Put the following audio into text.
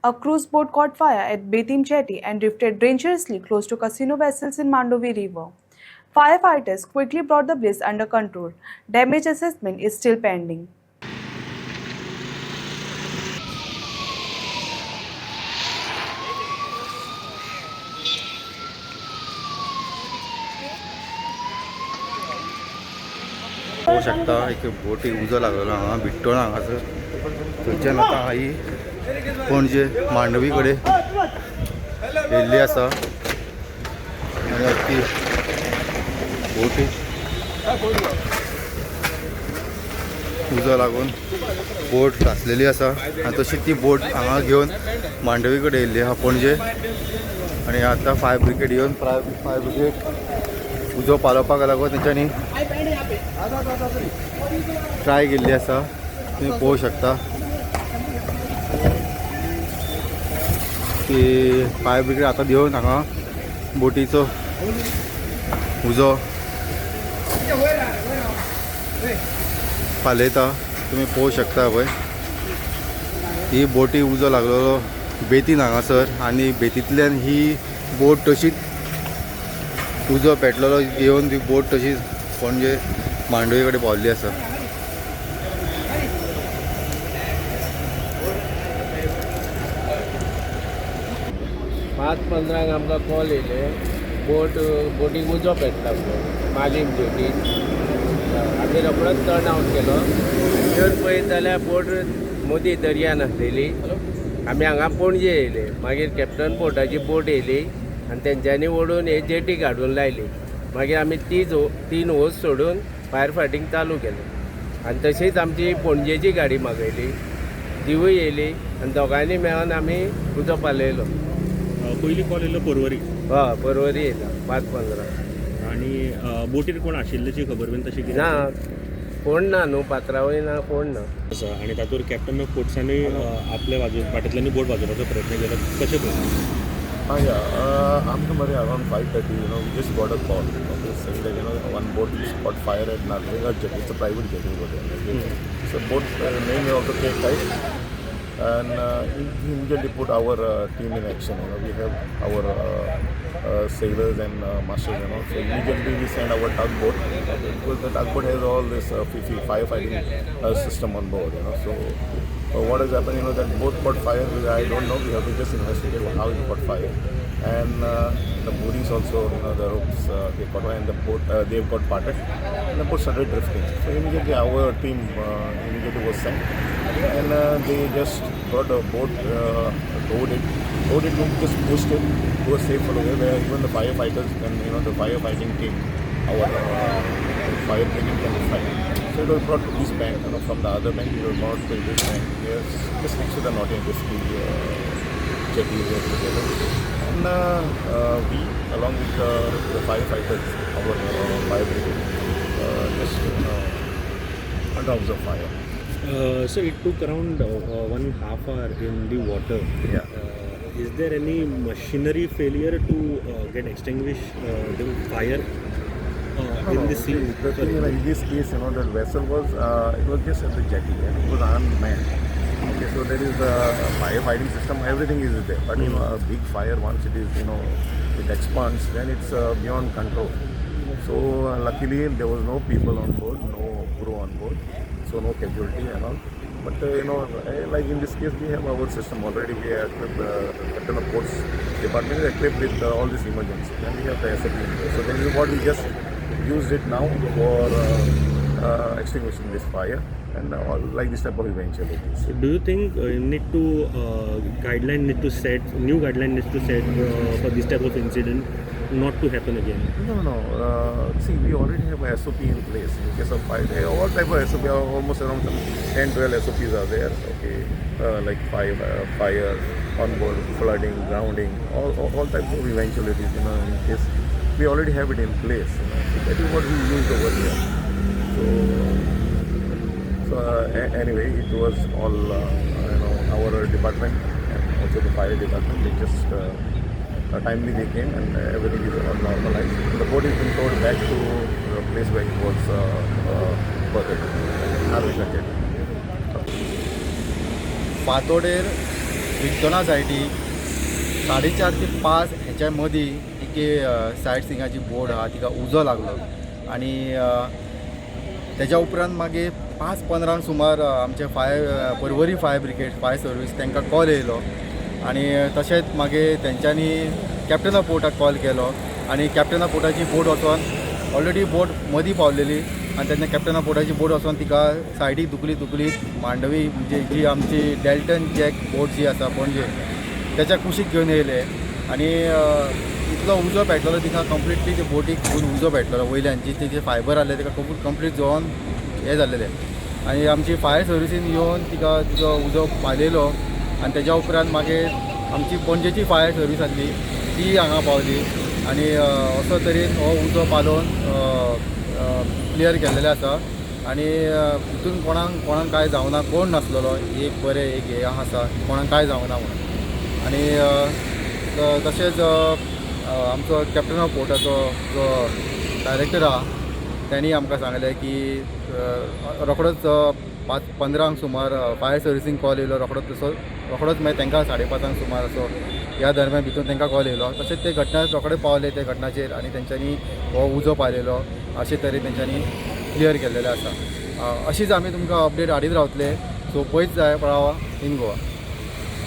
A cruise boat caught fire at Betim Jetty and drifted dangerously close to casino vessels in Mandovi River. Firefighters quickly brought the blaze under control. Damage assessment is still pending. पळोवंक शकता एक बोटी उजो लागलेलो हांगा बिट्टोण हांगासर थंयच्यान आतां हाई पणजे मांडवी कडेन येयल्ली आसा आनी अख्खी बोटी उजो लागून बोट घासलेली आसा आनी तशी ती बोट हांगा घेवन मांडवी कडेन येयल्ली आहा पणजे आनी आतां फायर ब्रिगेड येवन फायर ब्रिगेड उजो पालोवपाक लागून तेंच्यांनी ट्राय केल्ली आसा तुम्ही पळोवंक शकता की फायर ब्रिगेड आतां देवन हांगा बोटीचो उजो पालयता तुम्ही पळोवंक शकता पळय ही बोटी उजो लागलेलो बेतीन हांगासर आनी बेतींतल्यान ही बोट तशीच उजो पेटलेलो येवन ती बोट तशीच पणजे मांडवी कडेन पावल्ली आसा. 5:15 आमकां कॉल येयले बोटीक उजो पेटला मालीम जेटीक. आमी रोखडोच टर्न आवट केलो. येवन पळयत जाल्यार बोट मदीं दर्यान आसलेली. आमी हांगा पणजे येयले. मागीर कॅप्टन पोर्टाची बोट येयली आनी तेंच्यांनी ओडून हे जेटीक हाडून लायली. मागीर आमी तीन होस सोडून फायर फायटींग चालू केलें आनी तशीच आमची पणजेची गाडी मागयली. तिवूय येयली आनी दोगांयनी मेळोन आमी उजो पालयलो. पयलीं कॉल येयलो पर्वरी. हय पर्वरी येयला 5:15. आनी बोटीर कोण आशिल्ल्याची खबर बीन तशी कितें ना कोण ना न्हू पात्रांवय ना कोण ना आसा. आनी तातूंत कॅप्टन ऑफ पोर्ट्सांनी आपल्या वाटेंतल्यानी बोट वाजोवपाचो प्रयत्न केलो. कशें पळय? After Murray around 5:30, we just got a call, saying that, one boat caught fire at Narvega Jetty. It's a private jetty over there. So boat name of the Cape Tide, and we immediately put our team in action. We have our sailors and masters, So immediately we send our tugboat, because the tugboat has all this firefighting system on board, So what has happened, that boat caught fire. I don't know. We have to just investigate how it caught fire. And the buoys also, the ropes, they caught fire, and the boat, they've got parted, and the boat started drifting. So immediately our team immediately was sent, and they just got a boat, towed it, just pushed it to a safe location where even the firefighters and the firefighting team, our fire brigade can fight. So it was brought to this bank, from the other bank, it was brought to this bank. Yes, just next to the Nottingham Whiskey jetty together. And we, along with the firefighters, our fire brigade, just under observe fire. So it took around 1.5 hour in the water. Yeah. Is there any machinery failure to get extinguish the fire in the sea? The thing, in this case, that vessel was, it was just at the jetty, and it was unmanned. Okay, so there is the firefighting system, everything is there. But a big fire, once it is, it expands, then it's beyond control. So luckily there was no people on board, no crew on board, so no casualty and all. But like in this case, we have our system already. We are equipped, Captain of Ports Department is equipped with all this emergency. Then we have the SAP. So then what we just used it now for extinguishing this fire and like this type of eventualities. So do you think guideline need to set new guideline needs to set for this type of incident not to happen again? No. See, we already have a SOP in place in case of fire. All type of SOP, almost around 10-12 SOPs are there. Okay, like fire, onboard, flooding, grounding, all types of eventualities. In case we already have it in place. So that is what we used over here. So anyway, it was all our department and also the fire department. They just timely they came and everything is all normalized. The boat is been towed back to the place where it was birthed, Narvega Jetty. फातोडेर विक्टोना सायटी 4:30 ते 5 ह्याच्या मदीं एक सायट सिंगाची बोट आहा तिका उजो लागलो आनी तेज्या उपरांत मागीर 5:15 सुमार आमचे Porvorim fire brigade fire service तांकां कॉल येयलो आनी तशेंच मागीर तेंच्यांनी कॅप्टना पोर्टाक कॉल केलो आनी कॅप्टना पोर्टाची बोट वचोन ऑलरेडी बोट मदीं पावलेली आनी तेन्ना कॅप्टना पोर्टाची बोट वचोन तिका सायडीक दुखलीत मांडवी म्हणजे जी आमची डेल्टन जॅक बोट जी आसा पणजे त्याच्या कुशीक घेवन येयले आनी इतलो उजो पेटलेलो तिका कंप्लिटली ते बोटीक खूब उजो पेटलेलो वयल्यान जी तेजे फायबर आहले तिका कंप्लीट जळोन हे जाल्लेले आनी आमची फायर सर्विसीन येवन तिका तिजो उजो पालयलो आनी तेज्या उपरांत मागीर आमची पणजेची फायर सर्वीस आसली ती हांगा पावली आनी असो तरेन हो उजो पालोवन क्लियर केल्लेले आसा आनी हितून कोणाक कांय जावना कोण नासलेलो एक बरें एक हे आसा कोणाक कांय जावना म्हणून आनी तशेंच आमचो कॅप्टन ऑफ पोर्टाचो जो डायरेक्टर आहा त्यांनी आमकां सांगलें की रोखडोच 5:15 सुमार फायर सर्विसींग कॉल येयलो रोखडोच मागीर तांकां 5:30 सुमार असो ह्या दरम्यान भितून तांकां कॉल येयलो तशेंच ते घटना रोखडे पावले ते घटनाचेर आनी तेंच्यांनी हो उजो पालयलो अशे तरेन तेंच्यांनी क्लियर केल्लेले आसा अशीच आमी तुमकां अपडेट हाडीत रावतले सो पयत जाय पळावा इन गोवा.